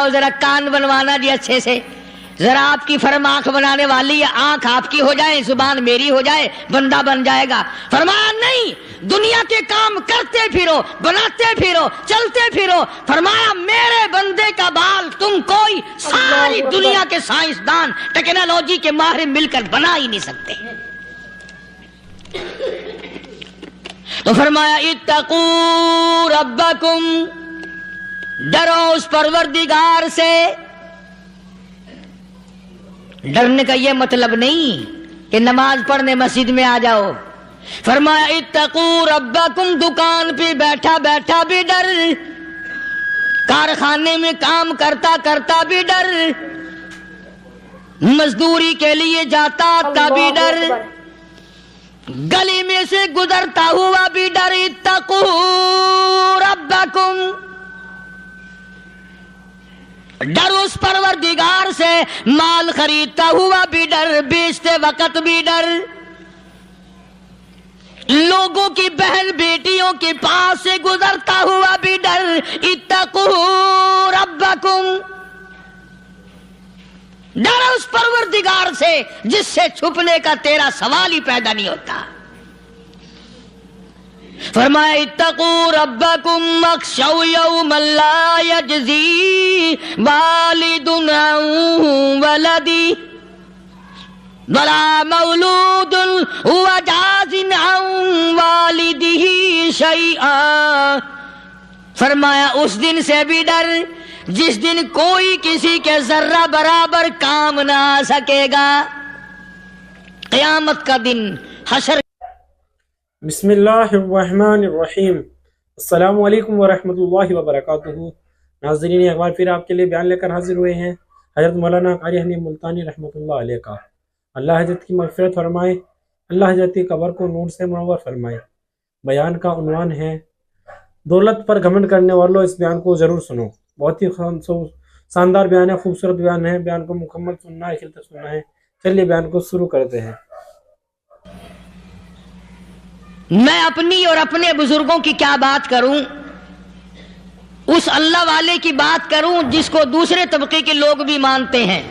جاؤ ذرا کان بنوانا جی اچھے سے، ذرا آپ کی فرم آنکھ بنانے والی ہے، آنکھ آپ کی ہو جائے، زبان میری ہو جائے، بندہ بن جائے گا۔ فرمایا نہیں، دنیا کے کام کرتے پھرو، بناتے پھرو، چلتے پھرو۔ فرمایا میرے بندے کا بال تم کوئی ساری دنیا کے سائنسدان ٹیکنالوجی کے ماہر مل کر بنا ہی نہیں سکتے۔ تو فرمایا اتقوا ربکم، ڈرو اس پروردگار سے۔ ڈرنے کا یہ مطلب نہیں کہ نماز پڑھنے مسجد میں آ جاؤ۔ فرمایا اتقوا ربکم، دکان پہ بیٹھا بیٹھا بھی ڈر، کارخانے میں کام کرتا کرتا بھی ڈر، مزدوری کے لیے جاتا تبھی ڈر، گلی میں سے گزرتا ہوا بھی ڈر۔ اتقوا ربکم، ڈر اس پروردگار سے، مال خریدتا ہوا بھی ڈر، بیچتے وقت بھی ڈر، لوگوں کی بہن بیٹیوں کے پاس سے گزرتا ہوا بھی ڈر۔ اتقوا ربکم، ڈر اس پروردگار سے جس سے چھپنے کا تیرا سوال ہی پیدا نہیں ہوتا۔ فرمایا اتقوا ربکم واخشوا یوما لا یجزی والد عن ولدہ ولا مولود هو جاز عن والدہ شیئا۔ فرمایا اس دن سے بھی ڈر جس دن کوئی کسی کے ذرہ برابر کام نہ آ سکے گا، قیامت کا دن، حشر۔ بسم اللہ الرحمن الرحیم۔ السلام علیکم ورحمۃ اللہ وبرکاتہ۔ ناظرین، ایک بار پھر آپ کے لیے بیان لے کر حاضر ہوئے ہیں حضرت مولانا قاری حنیف ملتانی رحمۃ اللہ علیہ کا۔ اللہ حضرت کی مغفرت فرمائے، اللہ حضرت کی قبر کو نور سے منور فرمائے۔ بیان کا عنوان ہے دولت پر گھمنڈ کرنے والوں، اس بیان کو ضرور سنو۔ بہت ہی شاندار بیان ہے، خوبصورت بیان ہے، بیان کو مکمل سننا ہے، خلطہ سننا ہے۔ چلیے بیان کو شروع کرتے ہیں۔ میں اپنی اور اپنے بزرگوں کی کیا بات کروں، اس اللہ والے کی بات کروں جس کو دوسرے طبقے کے لوگ بھی مانتے ہیں۔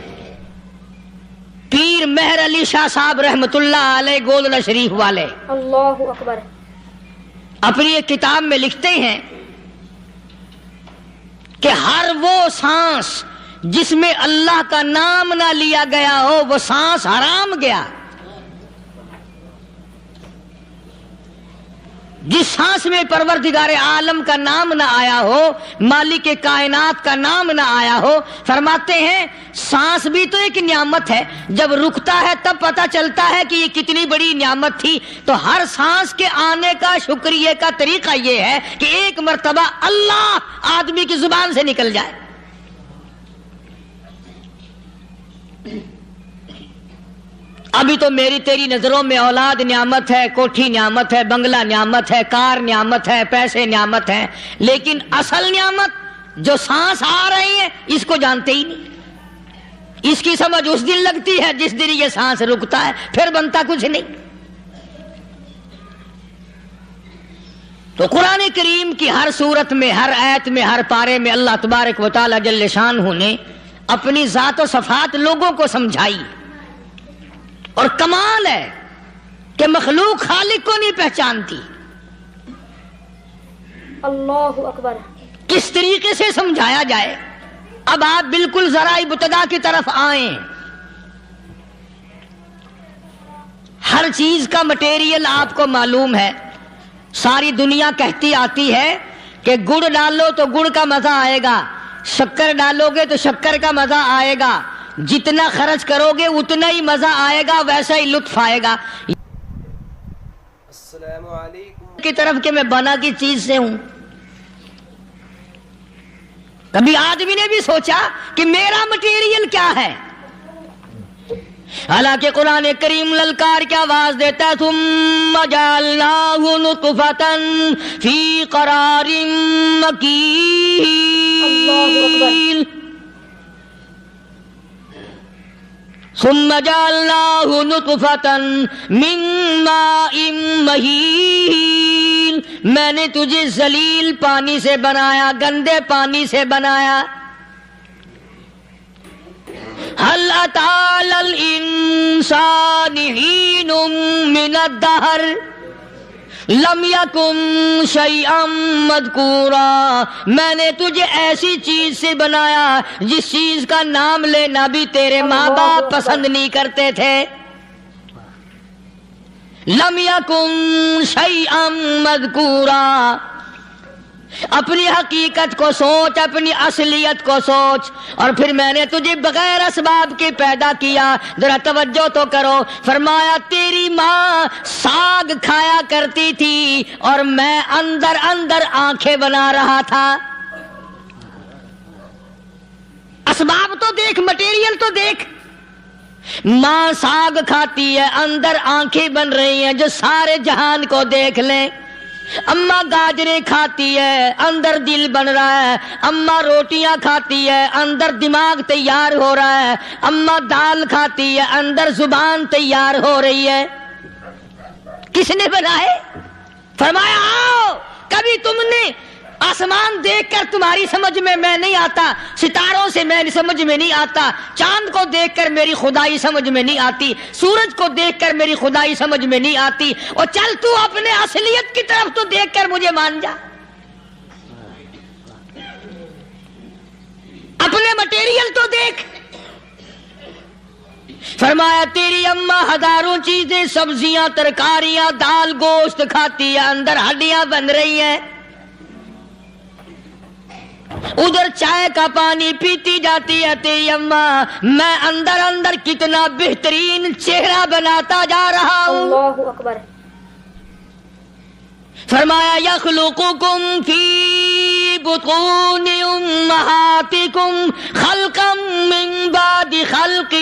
پیر مہر علی شاہ صاحب رحمت اللہ علیہ گولڈن شریف والے، اللہ اکبر، اپنی ایک کتاب میں لکھتے ہیں کہ ہر وہ سانس جس میں اللہ کا نام نہ لیا گیا ہو وہ سانس حرام گیا۔ جس سانس میں پروردگار عالم کا نام نہ آیا ہو، مالک کائنات کا نام نہ آیا ہو، فرماتے ہیں سانس بھی تو ایک نعمت ہے، جب رکتا ہے تب پتہ چلتا ہے کہ یہ کتنی بڑی نعمت تھی۔ تو ہر سانس کے آنے کا شکریہ کا طریقہ یہ ہے کہ ایک مرتبہ اللہ آدمی کی زبان سے نکل جائے۔ ابھی تو میری تیری نظروں میں اولاد نعمت ہے، کوٹھی نعمت ہے، بنگلہ نعمت ہے، کار نعمت ہے، پیسے نعمت ہے، لیکن اصل نعمت جو سانس آ رہی ہے اس کو جانتے ہی نہیں۔ اس کی سمجھ اس دن لگتی ہے جس دن یہ سانس رکتا ہے، پھر بنتا کچھ نہیں۔ تو قرآن کریم کی ہر صورت میں، ہر آیت میں، ہر پارے میں اللہ تبارک و تعالی جل شانہ نے اپنی ذات و صفات لوگوں کو سمجھائی۔ اور کمال ہے کہ مخلوق خالق کو نہیں پہچانتی۔ اللہ اکبر، کس طریقے سے سمجھایا جائے؟ اب آپ بالکل ذرا ابتدا کی طرف آئیں۔ ہر چیز کا مٹیریل آپ کو معلوم ہے۔ ساری دنیا کہتی آتی ہے کہ گڑ ڈالو تو گڑ کا مزہ آئے گا، شکر ڈالو گے تو شکر کا مزہ آئے گا، جتنا خرچ کرو گے اتنا ہی مزہ آئے گا، ویسا ہی لطف آئے گا۔ السلام علیکم کی طرف کہ میں بنا کی چیز سے ہوں۔ کبھی آدمی نے بھی سوچا کہ میرا مٹیریل کیا ہے؟ حالانکہ قرآن کریم للکار کی آواز دیتا ہے ثم جعلناہ نطفۃ فی قرار مکین، ثم جعلناہ نطفۃ من ماء مہین، میں نے تجھے ذلیل پانی سے بنایا، گندے پانی سے بنایا، أتى الإنسان حين من الدهر لم يكن شيئا مذکورا، میں نے تجھے ایسی چیز سے بنایا جس چیز کا نام لینا بھی تیرے ماں باپ پسند نہیں کرتے تھے. لم یکن شیئا مذکورا، اپنی حقیقت کو سوچ، اپنی اصلیت کو سوچ. اور پھر میں نے تجھے بغیر اسباب کے پیدا کیا. ذرا توجہ تو کرو. فرمایا تیری ماں ساگ کھایا کرتی تھی اور میں اندر اندر آنکھیں بنا رہا تھا. اسباب تو دیکھ، مٹیریل تو دیکھ. ماں ساگ کھاتی ہے، اندر آنکھیں بن رہی ہیں جو سارے جہان کو دیکھ لیں. اماں گاجریں کھاتی ہے، اندر دل بن رہا ہے. اماں روٹیاں کھاتی ہے، اندر دماغ تیار ہو رہا ہے. اماں دال کھاتی ہے، اندر زبان تیار ہو رہی ہے. کس نے بنائے؟ فرمایا آؤ. کبھی تم نے آسمان دیکھ کر تمہاری سمجھ میں نہیں آتا، ستاروں سے میں سمجھ میں نہیں آتا، چاند کو دیکھ کر میری خدائی سمجھ میں نہیں آتی، سورج کو دیکھ کر میری خدائی سمجھ میں نہیں آتی. اور چل تو اپنے اصلیت کی طرف تو دیکھ کر مجھے مان جا. اپنے مٹیریل تو دیکھ. فرمایا تیری اماں ہزاروں چیزیں، سبزیاں، ترکاریاں، دال، گوشت کھاتی ہے، اندر ہڈیاں بن رہی ہیں. ادھر چائے کا پانی پیتی جاتی ہے تیری اماں، میں اندر اندر کتنا بہترین چہرہ بناتا جا رہا ہوں. اللہ اکبر. فرمایا یخلقکم فی بطون امہاتکم خلقا من بعد خلق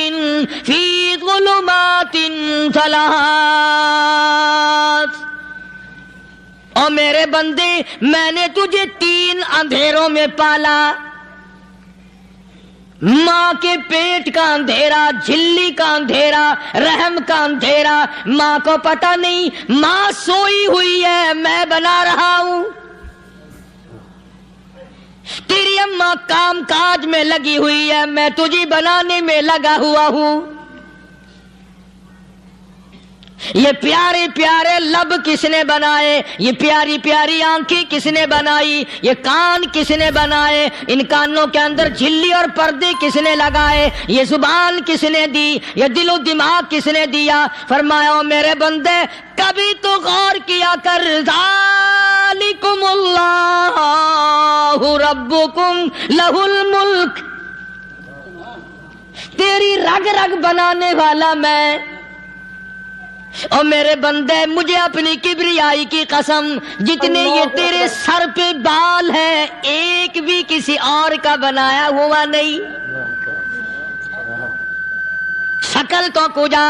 فی ظلمات ثلاث. اور میرے بندے میں نے تجھے 3 اندھیروں میں پالا. ماں کے پیٹ کا اندھیرا، جھلی کا اندھیرا، رحم کا اندھیرا. ماں کو پتہ نہیں، ماں سوئی ہوئی ہے، میں بنا رہا ہوں. تیری اماں کام کاج میں لگی ہوئی ہے، میں تجھے بنانے میں لگا ہوا ہوں. یہ پیارے پیارے لب کس نے بنائے؟ یہ پیاری پیاری آنکھیں کس نے بنائی؟ یہ کان کس نے بنائے؟ ان کانوں کے اندر جھلی اور پردے کس نے لگائے؟ یہ زبان کس نے دی؟ یہ دل و دماغ کس نے دیا؟ فرمایا میرے بندے کبھی تو غور کیا کر. ذالکم اللہ ربکم لہ الملک. تیری رگ رگ بنانے والا میں. اور میرے بندے مجھے اپنی کبریائی کی قسم، جتنے یہ تیرے سر پہ بال ہیں ایک بھی کسی اور کا بنایا ہوا نہیں. شکل تو کجا،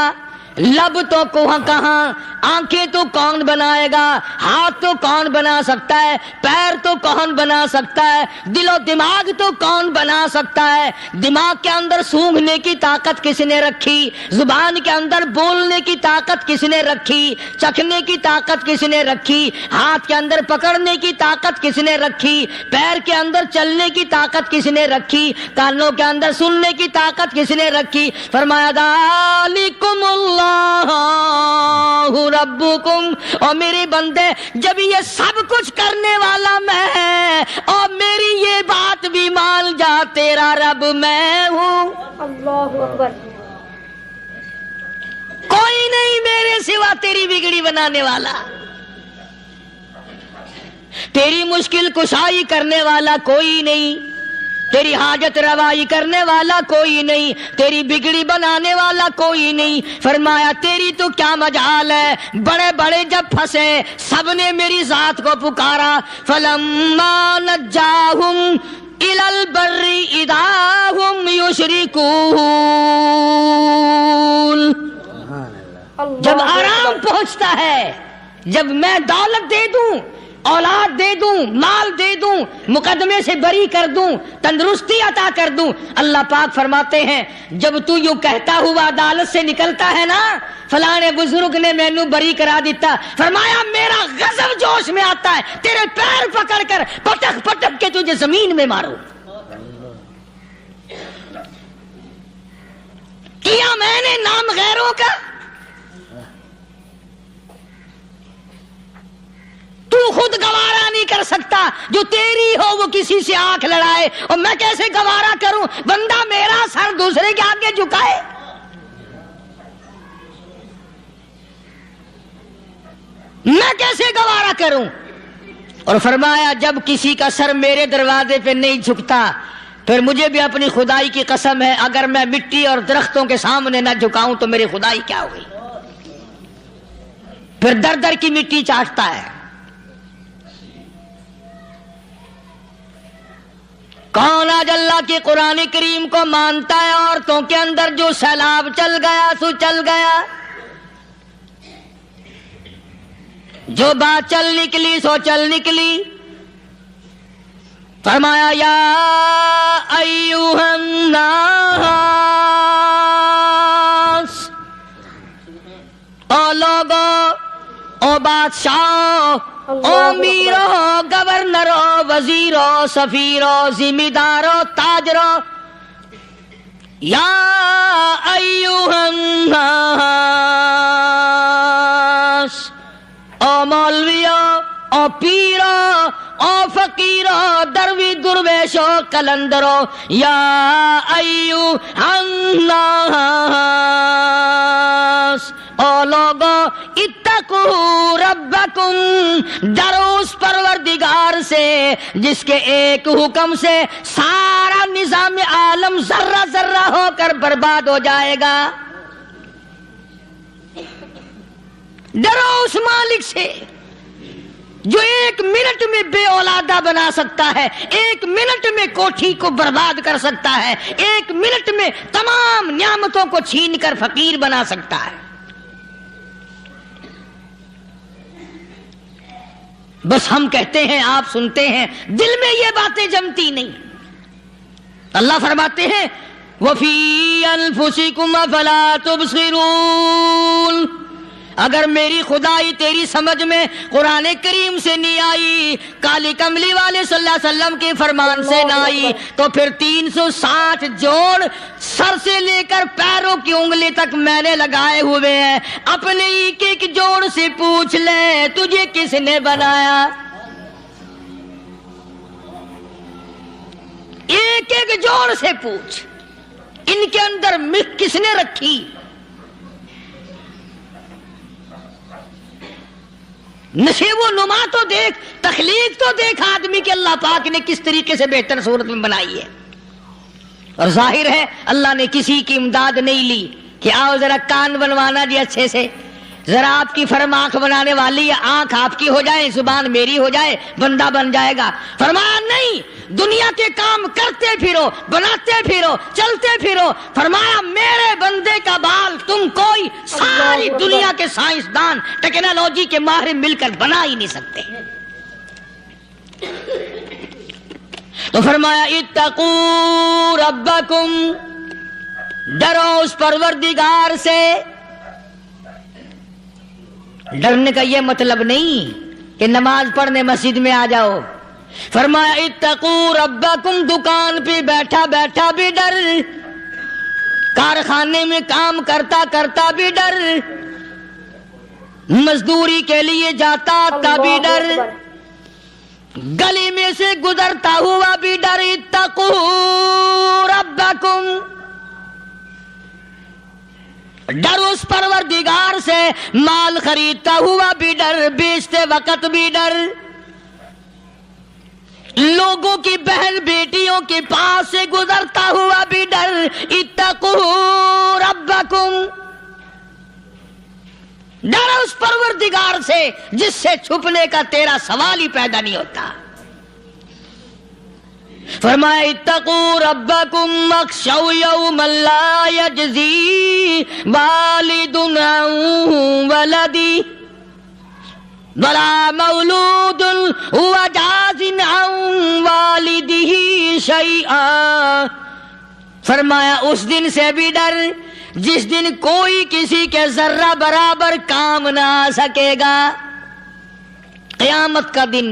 لب تو کہاں، آنکھیں تو کون بنائے گا، ہاتھ تو کون بنا سکتا ہے، پیر تو کون بنا سکتا ہے، دل و دماغ تو کون بنا سکتا ہے. دماغ کے اندر سونگھنے کی طاقت کس نے رکھی؟ زبان کے اندر بولنے کی طاقت کس نے رکھی؟ چکھنے کی طاقت کس نے رکھی؟ ہاتھ کے اندر پکڑنے کی طاقت کس نے رکھی؟ پیر کے اندر چلنے کی طاقت کس نے رکھی؟ کانوں کے اندر سننے کی طاقت کس نے رکھی؟ فرمایا ذالکم اللہ ربکم. اور میرے بندے جب یہ سب کچھ کرنے والا میں اور میری یہ بات بھی مان جا تیرا رب میں ہوں. اللہ اکبر. کوئی نہیں میرے سوا تیری بگڑی بنانے والا، تیری مشکل کشائی کرنے والا کوئی نہیں، تیری حاجت روائی کرنے والا کوئی نہیں، تیری بگڑی بنانے والا کوئی نہیں. فرمایا تیری تو کیا مجال ہے، بڑے بڑے جب پھنسے سب نے میری ذات کو پکارا. فلما نجاہم الی البر اذا ہم یشرکون. جب آرام پہنچتا ہے، جب میں دولت دے دوں، اولاد دے دوں، مال دے دوں، مقدمے سے بری کر دوں، تندرستی عطا کر دوں، اللہ پاک فرماتے ہیں جب تو یوں کہتا ہوا عدالت سے نکلتا ہے نا فلانے بزرگ نے مینوں بری کرا دیتا، فرمایا میرا غضب جوش میں آتا ہے، تیرے پیر پکڑ کر پٹک پٹک کے تجھے زمین میں ماروں. اپنے نام غیروں کا؟ تو خود گوارا نہیں کر سکتا، جو تیری ہو وہ کسی سے آنکھ لڑائے، اور میں کیسے گوارا کروں بندہ میرا سر دوسرے کے آگے جھکائے؟ میں کیسے گوارا کروں؟ اور فرمایا جب کسی کا سر میرے دروازے پہ نہیں جھکتا، پھر مجھے بھی اپنی خدائی کی قسم ہے، اگر میں مٹی اور درختوں کے سامنے نہ جھکاؤں تو میری خدائی کیا ہوئی؟ پھر در در کی مٹی چاٹتا ہے۔ کون آج اللہ کی قرآن کریم کو مانتا ہے؟ عورتوں کے اندر جو سیلاب چل گیا سو چل گیا، جو بات چل نکلی سو چل نکلی۔ فرمایا یا ایھا الناس، او لوگو، او بادشاہ، او امیرو، گورنرو، وزیرو، سفیرو، ذمہ دارو، تاجرو، یا ایھا الناس، او مولویو، او پیرو، او فقیرو، دروی درویشو، کلندرو، یا ایھا الناس، او لوگو، اتقوا ربکم، ڈرو اس پروردگار سے جس کے ایک حکم سے سارا نظام عالم ذرہ ذرہ ہو کر برباد ہو جائے گا۔ ڈرو اس مالک سے جو ایک منٹ میں بے اولادہ بنا سکتا ہے، ایک منٹ میں کوٹھی کو برباد کر سکتا ہے، ایک منٹ میں تمام نعمتوں کو چھین کر فقیر بنا سکتا ہے۔ بس ہم کہتے ہیں، آپ سنتے ہیں، دل میں یہ باتیں جمتی نہیں۔ اللہ فرماتے ہیں وَفِي أَنفُسِكُمْ أَفَلَا تُبْصِرُونَ، اگر میری خدائی تیری سمجھ میں قرآن کریم سے نہیں آئی، کالی کملی والے صلی اللہ علیہ وسلم کے فرمان سے نہ آئی، تو پھر 360 جوڑ سر سے لے کر پیروں کی انگلی تک میں نے لگائے ہوئے ہیں۔ اپنے ایک ایک جوڑ سے پوچھ لے تجھے کس نے بنایا؟ ایک ایک جوڑ سے پوچھ، ان کے اندر ملک کس نے رکھی؟ نشے و نما تو دیکھ، تخلیق تو دیکھ آدمی کے اللہ پاک نے کس طریقے سے بہتر صورت میں بنائی ہے۔ اور ظاہر ہے اللہ نے کسی کی امداد نہیں لی کہ آؤ ذرا کان بنوانا جی اچھے سے، ذرا آپ کی فرم آنکھ بنانے والی ہے، آنکھ آپ کی ہو جائے، زبان میری ہو جائے، بندہ بن جائے گا۔ فرمایا نہیں، دنیا کے کام کرتے پھرو، بناتے پھرو، چلتے پھرو۔ فرمایا میرے بندے کا بال تم کوئی ساری دنیا کے سائنسدان، ٹیکنالوجی کے ماہر مل کر بنا ہی نہیں سکتے۔ تو فرمایا اتقوا ربکم، ڈرو اس پروردگار سے۔ ڈرنے کا یہ مطلب نہیں کہ نماز پڑھنے مسجد میں آ جاؤ۔ فرمایا اتقوا ربکم، دکان پہ بیٹھا بیٹھا بھی ڈر، کارخانے میں کام کرتا کرتا بھی ڈر، مزدوری کے لیے جاتا آتا بھی ڈر، گلی میں سے گزرتا ہوا بھی ڈر۔ اتقوا ربکم، ڈر اس پروردگار سے، مال خریدتا ہوا بھی ڈر، بیچتے وقت بھی ڈر، لوگوں کی بہن بیٹیوں کے پاس سے گزرتا ہوا بھی ڈر۔ اتقوا ربکم، ڈر اس پروردگار سے جس سے چھپنے کا تیرا سوال ہی پیدا نہیں ہوتا۔ فرمایا اتقوا ربکم واخشوا یوما لا یجزی والد عن ولدہ ولا مولود هو جاز عن والدہ شیئا۔ فرمایا اس دن سے بھی ڈر جس دن کوئی کسی کے ذرہ برابر کام نہ آ سکے گا۔ قیامت کا دن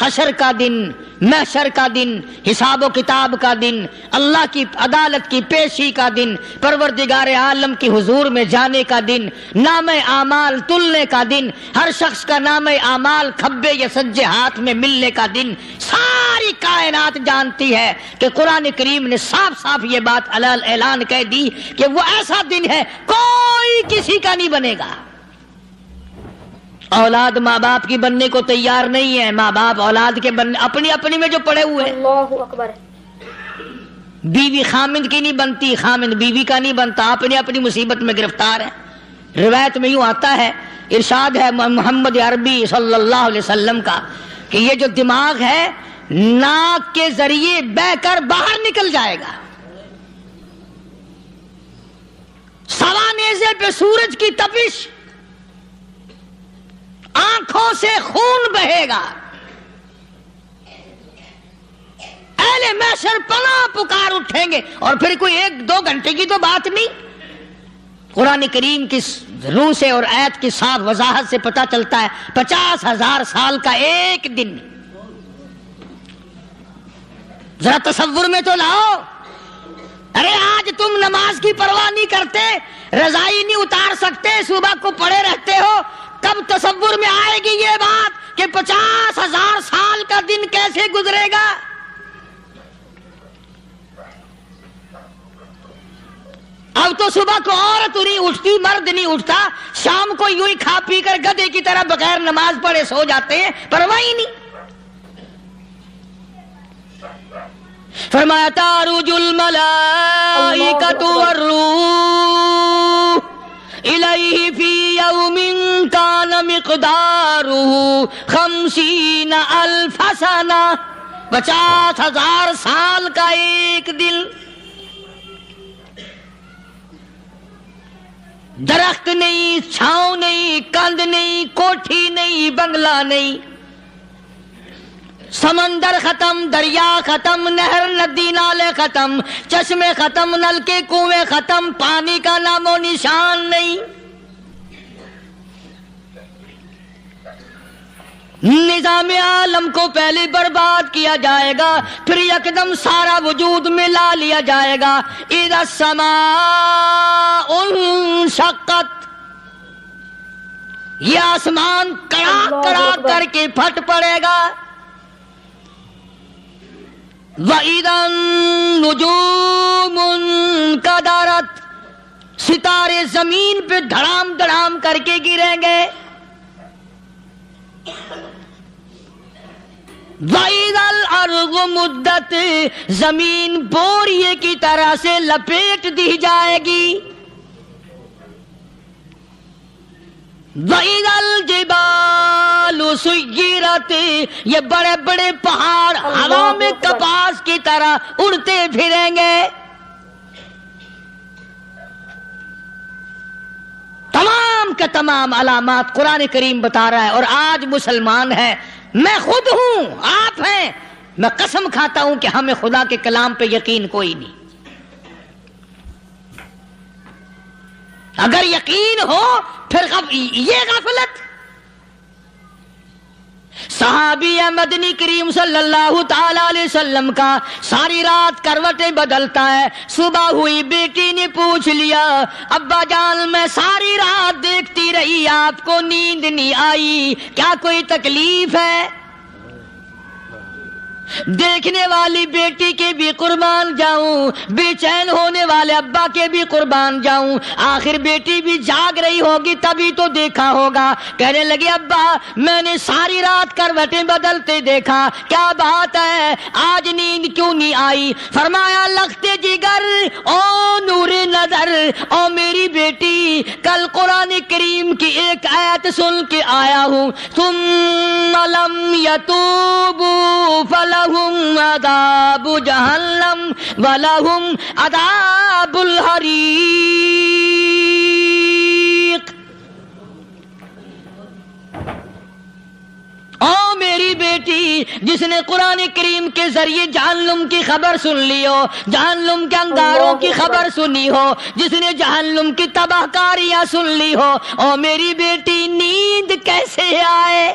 حشر کا دن، محشر کا دن، حساب و کتاب کا دن، اللہ کی عدالت کی پیشی کا دن، پروردگار عالم کی حضور میں جانے کا دن، نام اعمال تلنے کا دن، ہر شخص کا نام اعمال کھبے یا سجے ہاتھ میں ملنے کا دن، ساری کائنات جانتی ہے کہ قرآن کریم نے صاف صاف یہ بات اعلان کہہ دی کہ وہ ایسا دن ہے کوئی کسی کا نہیں بنے گا۔ اولاد ماں باپ کی بننے کو تیار نہیں ہے، ماں باپ اولاد کے بننے اپنی اپنی میں جو پڑے ہوئے ہیں۔ اللہ اکبر۔ بیوی خامند کی نہیں بنتی، خامند بیوی کا نہیں بنتا، اپنی اپنی مصیبت میں گرفتار ہے۔ روایت میں یوں آتا ہے، ارشاد ہے محمد عربی صلی اللہ علیہ وسلم کا کہ یہ جو دماغ ہے ناک کے ذریعے بہ کر باہر نکل جائے گا، سوا نیزے پہ سورج کی تپش، آنکھوں سے خون بہے گا، اہل محشر پناہ پکار اٹھیں گے، اور پھر کوئی 1-2 گھنٹے کی تو بات نہیں۔ قرآن کریم کی روح سے اور آیت کی صاف وضاحت سے پتہ چلتا ہے 50,000 سال کا ایک دن۔ ذرا تصور میں تو لاؤ، ارے آج تم نماز کی پرواہ نہیں کرتے، رضائی نہیں اتار سکتے، صبح کو پڑے رہتے ہو، کب تصور میں آئے گی یہ بات کہ 50,000 سال کا دن کیسے گزرے گا؟ اب تو صبح کو عورت نہیں اٹھتی، مرد نہیں اٹھتا، شام کو یوں ہی کھا پی کر گدھے کی طرح بغیر نماز پڑھے سو جاتے ہیں، پرواہ ہی نہیں۔ فرمایا تعرج الملائکۃ والروح الیہ فی یوم کان مقدارہ 50,000 سنہ، 50,000 سال کا ایک دن۔ درخت نہیں، چھاؤں نہیں، کند نہیں، کوٹھی نہیں، بنگلہ نہیں، سمندر ختم، دریا ختم، نہر ندی نالے ختم، چشمے ختم، نلکے کنویں ختم، پانی کا نام و نشان نہیں، نظام عالم کو پہلے برباد کیا جائے گا، پھر یکدم سارا وجود ملا لیا جائے گا۔ اذا السماء انشقت، یہ آسمان کڑاک کڑاک کر کے پھٹ پڑے گا۔ وَإِذَا النُّجُومُ انْكَدَرَتْ، ستارے زمین پہ دھڑام دھڑام کر کے گریں گے۔ وَإِذَا الْأَرْضُ مُدَّتْ، زمین بوریے کی طرح سے لپیٹ دی جائے گی۔ وَإِذَا الْجِبَالُ سُيِّرَتْ، یہ بڑے بڑے پہاڑ ہوا میں کپاس کی طرح اڑتے پھریں گے۔ تمام کے تمام علامات قرآن کریم بتا رہا ہے، اور آج مسلمان ہے، میں خود ہوں، آپ ہیں، میں قسم کھاتا ہوں کہ ہمیں خدا کے کلام پہ یقین کوئی نہیں۔ اگر یقین ہو پھر یہ غفلت۔ صحابی مدنی کریم صلی اللہ تعالی علیہ وسلم کا ساری رات کروٹیں بدلتا ہے، صبح ہوئی بیٹی نے پوچھ لیا، ابا جان میں ساری رات دیکھتی رہی، آپ کو نیند نہیں آئی، کیا کوئی تکلیف ہے؟ دیکھنے والی بیٹی کے بھی قربان جاؤں، بے چین ہونے والے ابا کے بھی قربان جاؤں، آخر بیٹی بھی جاگ رہی ہوگی تبھی تو دیکھا ہوگا۔ کہنے لگے ابا میں نے ساری رات کروٹیں بدلتے دیکھا، کیا بات ہے، آج نیند کیوں نہیں آئی؟ فرمایا لختے جگر او نور نظر، او میری بیٹی کل قرآن کریم کی ایک آیت سن کے آیا ہوں، ثم لم یتوبوا فلہم عذاب جہنم ولہم عذاب الحریق۔ او میری بیٹی جس نے قرآن کریم کے ذریعے جہنم کی خبر سن لی ہو، جہنم کے انگاروں کی خبر سنی ہو، جس نے جہنم کی تباہ کاریاں سن لی ہو، او میری بیٹی نیند کیسے آئے؟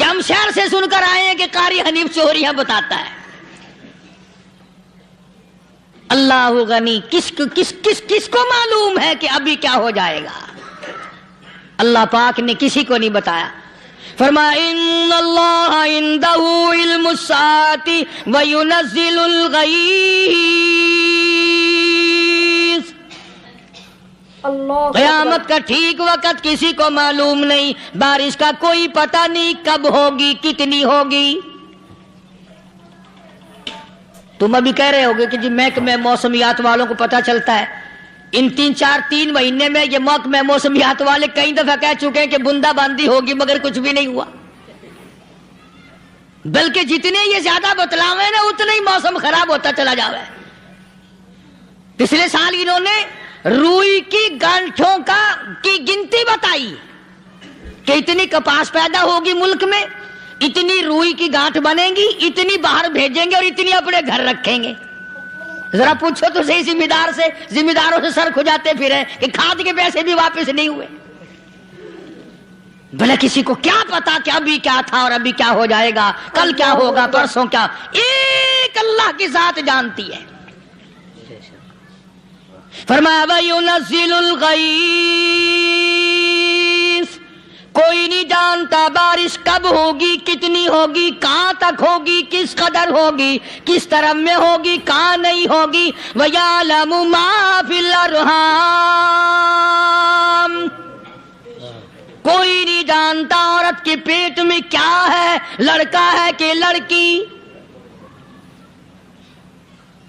کہ ہم شہر سے سن کر آئے ہیں کہ قاری حنیف چوریاں بتاتا ہے. اللہ غنی، کس کو معلوم ہے کہ ابھی کیا ہو جائے گا؟ اللہ پاک نے کسی کو نہیں بتایا. فرمایا ان اللہ عندہ علم الساعۃ وینزل الغیث. اللہ قیامت کا ٹھیک وقت کسی کو معلوم نہیں، بارش کا کوئی پتہ نہیں کب ہوگی، کتنی ہوگی. تم ابھی کہہ رہے ہوگے کہ جی محکمہ موسمیات والوں کو پتہ چلتا ہے. ان 3 مہینے میں یہ محکمہ موسمیات والے کئی دفعہ کہہ چکے ہیں کہ بوندا باندی ہوگی، مگر کچھ بھی نہیں ہوا. بلکہ جتنے یہ زیادہ بتلاوے نا اتنا ہی موسم خراب ہوتا چلا جاوے. پچھلے سال انہوں نے روئی کی گانٹھوں کی گنتی بتائی کہ اتنی کپاس پیدا ہوگی ملک میں، اتنی روئی کی گانٹھ بنے گی، اتنی باہر بھیجیں گے اور اتنی اپنے گھر رکھیں گے. ذرا پوچھو تو صحیح ذمہ داروں سے سر کھجاتے پھرے کہ کھاد کے پیسے بھی واپس نہیں ہوئے. بھلے کسی کو کیا پتا کہ ابھی کیا تھا اور ابھی کیا ہو جائے گا، کل کیا ہوگا، پرسوں کیا. ایک اللہ کی ذات جانتی ہے. فرمایا وَيُنَزِّلُ الْغَيْثَ، کوئی نہیں جانتا بارش کب ہوگی، کتنی ہوگی، کہاں تک ہوگی، کس قدر ہوگی، کس طرف میں ہوگی، کہاں نہیں ہوگی. وَيَعْلَمُ مَا فِي الْأَرْحَامِ، کوئی نہیں جانتا عورت کے پیٹ میں کیا ہے، لڑکا ہے کہ لڑکی.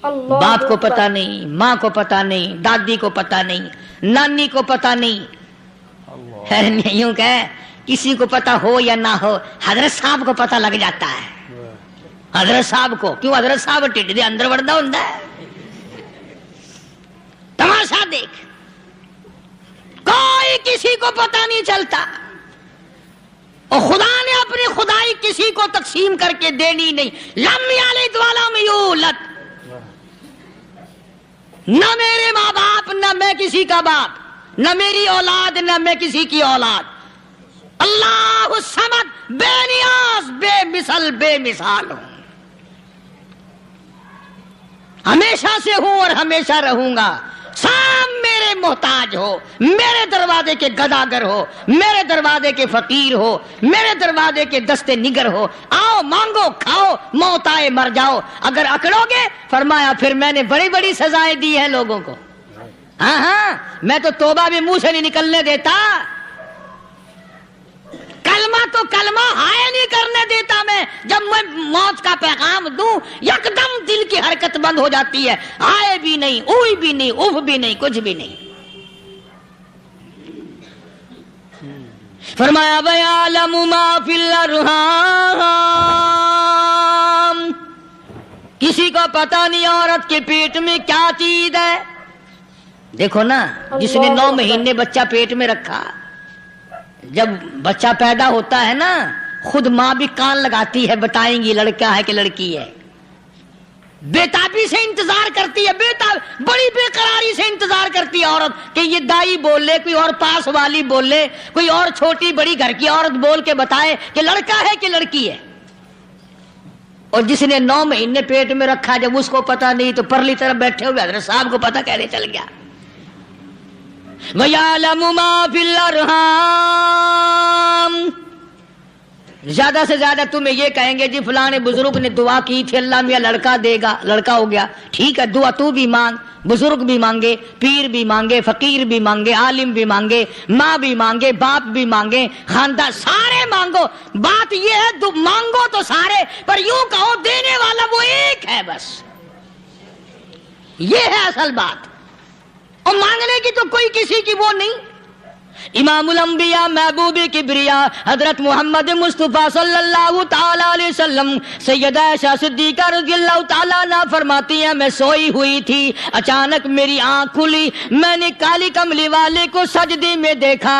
باپ کو پتہ نہیں، ماں کو پتہ نہیں، دادی کو پتہ نہیں، نانی کو پتہ نہیں. یوں کہ کسی کو پتہ ہو یا نہ ہو، حضرت صاحب کو پتہ لگ جاتا ہے. حضرت صاحب کو کیوں؟ حضرت صاحب ٹھڈ دے اندر وڑدا ہوندا ہے. تماشا دیکھ، کوئی کسی کو پتہ نہیں چلتا. اور خدا نے اپنی خدائی کسی کو تقسیم کر کے دینی نہیں. لم یلد ولم یولد، نہ میرے ماں باپ، نہ میں کسی کا باپ، نہ میری اولاد، نہ میں کسی کی اولاد. اللہ الصمد، بے نیاز، بے مثال ہوں. ہمیشہ سے ہوں اور ہمیشہ رہوں گا. سام میرے محتاج ہو، میرے دروازے کے گداگر ہو، میرے دروازے کے فقیر ہو، میرے دروازے کے دستے نگر ہو. آؤ مانگو کھاؤ، موت آئے مر جاؤ. اگر اکڑو گے، فرمایا پھر میں نے بڑی بڑی سزائیں دی ہیں لوگوں کو. ہاں میں تو توبہ بھی منہ سے نہیں نکلنے دیتا. کلمہ ہائے نہیں کرنے دیتا میں. جب میں موت کا پیغام دوں یکدم دل کی حرکت بند ہو جاتی ہے. آئے بھی نہیں، اوئی بھی نہیں، اف بھی نہیں، کچھ بھی نہیں. فرمایا وَيَعْلَمُ مَا فِي الْأَرْحَامِ، کسی کو پتہ نہیں عورت کے پیٹ میں کیا چیز ہے. دیکھو نا، جس نے 9 مہینے بچہ پیٹ میں رکھا، جب بچہ پیدا ہوتا ہے نا، خود ماں بھی کان لگاتی ہے، بتائیں گی لڑکا ہے کہ لڑکی ہے. بےتابی سے انتظار کرتی ہے، بڑی بے قراری سے انتظار کرتی ہے عورت کہ یہ دائی بول لے، کوئی اور پاس والی بول لے، کوئی اور چھوٹی بڑی گھر کی عورت بول کے بتائے کہ لڑکا ہے کہ لڑکی ہے. اور جس نے 9 مہینے پیٹ میں رکھا، جب اس کو پتہ نہیں تو پرلی طرف بیٹھے ہوئے حضرت صاحب کو پتہ کیسے چل گیا. وَيَعْلَمُ مَا فِي الْأَرْحَامِ، زیادہ سے زیادہ تمہیں یہ کہیں گے جی فلاں بزرگ نے دعا کی تھی، اللہ میاں لڑکا دے گا، لڑکا ہو گیا. ٹھیک ہے، دعا تو بھی مانگ، بزرگ بھی مانگے، پیر بھی مانگے، فقیر بھی مانگے، عالم بھی مانگے، ماں بھی مانگے، باپ بھی مانگے، خاندان سارے مانگو. بات یہ ہے مانگو تو سارے، پر یوں کہو دینے والا وہ ایک ہے بس. یہ ہے اصل بات. اور مانگنے کی تو کوئی کسی کی وہ نہیں. امام الانبیاء محبوب کبریا حضرت محمد مصطفیٰ صلی اللہ تعالی علیہ وسلم سیدہ عائشہ صدیقہ رضی اللہ تعالیٰ عنہ فرماتی ہیں میں سوئی ہوئی تھی، اچانک میری آنکھ کھلی، میں نے کالی کملی والے کو سجدے میں دیکھا.